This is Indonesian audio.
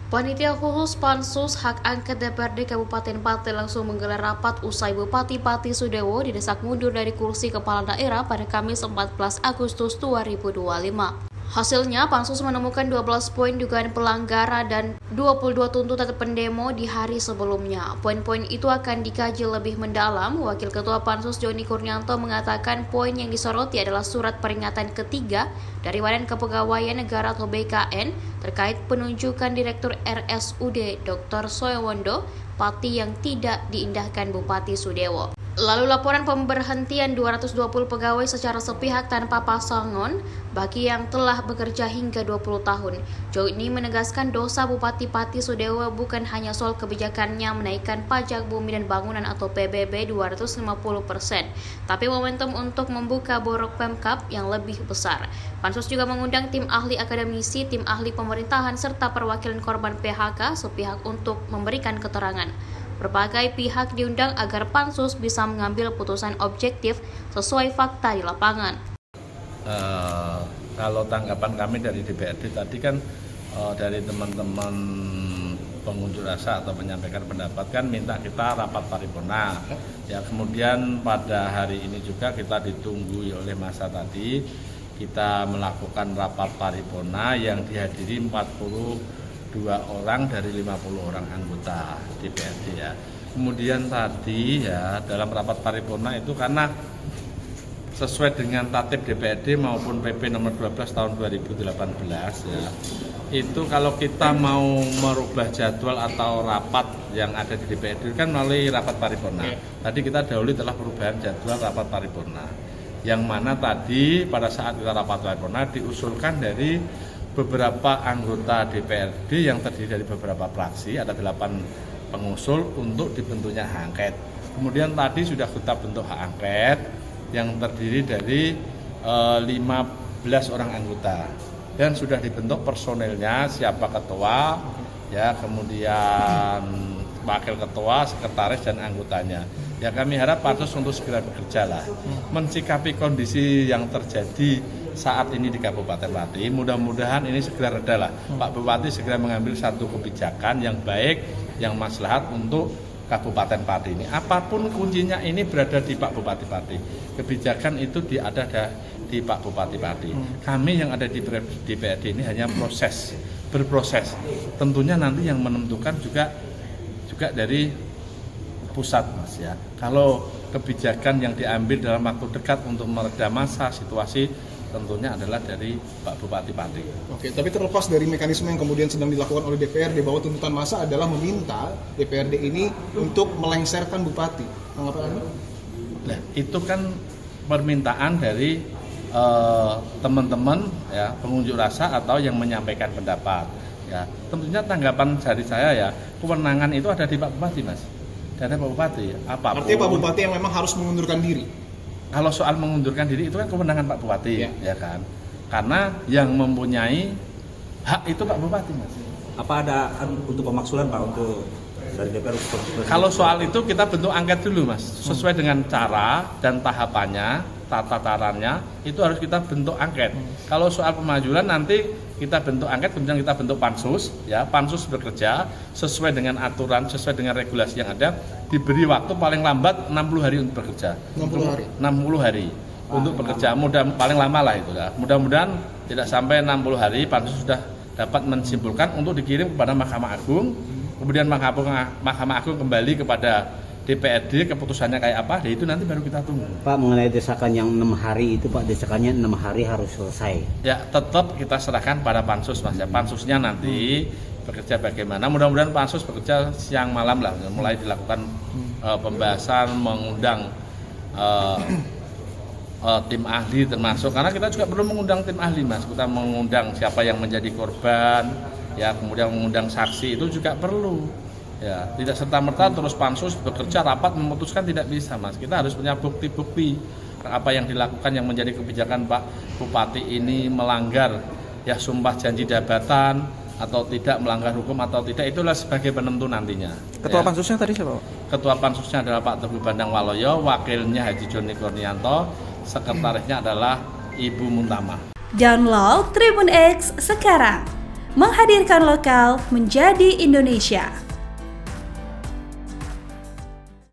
Panitia khusus Pansus Hak Angket DPRD Kabupaten Pati langsung menggelar rapat usai Bupati Pati Sudewo didesak mundur dari kursi kepala daerah pada Kamis 14 Agustus 2025. Hasilnya, Pansus menemukan 12 poin dugaan pelanggaran dan 22 tuntutan pendemo di hari sebelumnya. Poin-poin itu akan dikaji lebih mendalam. Wakil Ketua Pansus Joni Kurnianto mengatakan poin yang disoroti adalah surat peringatan ketiga dari Badan Kepegawaian Negara atau BKN terkait penunjukan Direktur RSUD Dr. Soewondo Pati yang tidak diindahkan Bupati Sudewo. Lalu laporan pemberhentian 220 pegawai secara sepihak tanpa pasangan bagi yang telah bekerja hingga 20 tahun. Joni menegaskan dosa Bupati Pati Sudewo bukan hanya soal kebijakannya menaikkan pajak bumi dan bangunan atau PBB 250%, tapi momentum untuk membuka borok Pemkab yang lebih besar. Pansus juga mengundang tim ahli akademisi, tim ahli pemerintahan, serta perwakilan korban PHK sepihak untuk memberikan keterangan. Berbagai pihak diundang agar Pansus bisa mengambil putusan objektif sesuai fakta di lapangan. Kalau tanggapan kami dari DPRD tadi kan dari teman-teman pengunjuk rasa atau menyampaikan pendapat kan minta kita rapat paripurna. Ya, kemudian pada hari ini juga kita ditunggu oleh masa tadi kita melakukan rapat paripurna yang dihadiri 42 orang dari 50 orang anggota DPRD ya. Kemudian tadi ya dalam rapat paripurna itu karena sesuai dengan tatip DPRD maupun PP nomor 12 tahun 2018 ya. Itu kalau kita mau merubah jadwal atau rapat yang ada di DPRD kan melalui rapat paripurna. Tadi kita dahulu telah perubahan jadwal rapat paripurna. Yang mana tadi pada saat kita rapat paripurna diusulkan dari beberapa anggota DPRD yang terdiri dari beberapa fraksi, ada 8 pengusul untuk dibentuknya hak angket. Kemudian tadi sudah kita bentuk hak angket yang terdiri dari 15 orang anggota dan sudah dibentuk personelnya, siapa ketua, ya kemudian wakil ketua, sekretaris dan anggotanya. Ya kami harap Pansus untuk segera bekerja lah, mensikapi kondisi yang terjadi saat ini di Kabupaten Pati. Mudah-mudahan ini segera reda lah. Pak Bupati segera mengambil satu kebijakan yang baik, yang maslahat untuk Kabupaten Pati ini. Apapun kuncinya ini berada di Pak Bupati Pati. Kebijakan itu ada di Pak Bupati Pati. Kami yang ada di DPRD ini hanya berproses. Tentunya nanti yang menentukan juga dari pusat Mas ya. Kalau kebijakan yang diambil dalam waktu dekat untuk meredam masa situasi tentunya adalah dari Pak Bupati Pati. Oke, tapi terlepas dari mekanisme yang kemudian sedang dilakukan oleh DPRD bahwa tuntutan massa adalah meminta DPRD ini untuk melengsarkan Bupati. Tanggapan Anda? Nah, itu kan permintaan dari teman-teman ya pengunjuk rasa atau yang menyampaikan pendapat. Ya, tentunya tanggapan dari saya ya, kewenangan itu ada di Pak Bupati, Mas. Dari Pak Bupati, apapun. Artinya Pak Bupati yang memang harus mengundurkan diri. Kalau soal mengundurkan diri itu kan kewenangan Pak Bupati, ya kan. Karena yang mempunyai hak itu Pak Bupati, Mas. Apa ada untuk pemaksulan Pak untuk dari DPR? Kalau soal itu kita bentuk angket dulu, Mas. Sesuai dengan cara dan tahapannya, tata caranya itu harus kita bentuk angket. Kalau soal pemajulan nanti kita bentuk angket, kemudian kita bentuk pansus, ya pansus bekerja sesuai dengan aturan, sesuai dengan regulasi yang ada, diberi waktu paling lambat 60 hari untuk bekerja. 60 hari untuk bekerja, paling lama lah itu lah. Mudah-mudahan tidak sampai 60 hari pansus sudah dapat menyimpulkan untuk dikirim kepada Mahkamah Agung, kemudian Mahkamah Agung kembali kepada DPRD, keputusannya kayak apa, itu nanti baru kita tunggu. Pak, mengenai desakan yang 6 hari itu Pak, desakannya 6 hari harus selesai. Ya, tetap kita serahkan pada Pansus, Mas. Ya, Pansusnya nanti bekerja bagaimana. Mudah-mudahan Pansus bekerja siang malam lah, mulai dilakukan pembahasan, mengundang tim ahli termasuk. Karena kita juga perlu mengundang tim ahli, Mas. Kita mengundang siapa yang menjadi korban, ya kemudian mengundang saksi itu juga perlu. Ya, tidak serta-merta terus Pansus bekerja rapat memutuskan, tidak bisa, Mas. Kita harus punya bukti-bukti apa yang dilakukan yang menjadi kebijakan Pak Bupati ini melanggar ya sumpah janji jabatan atau tidak, melanggar hukum atau tidak, itulah sebagai penentu nantinya. Ketua ya. Pansusnya tadi siapa, Pak? Ketua Pansusnya adalah Pak Teguh Bandang Waloyo, wakilnya Haji Joni Kurnianto, sekretarisnya adalah Ibu Muntama. Download Tribun X sekarang, menghadirkan lokal menjadi Indonesia.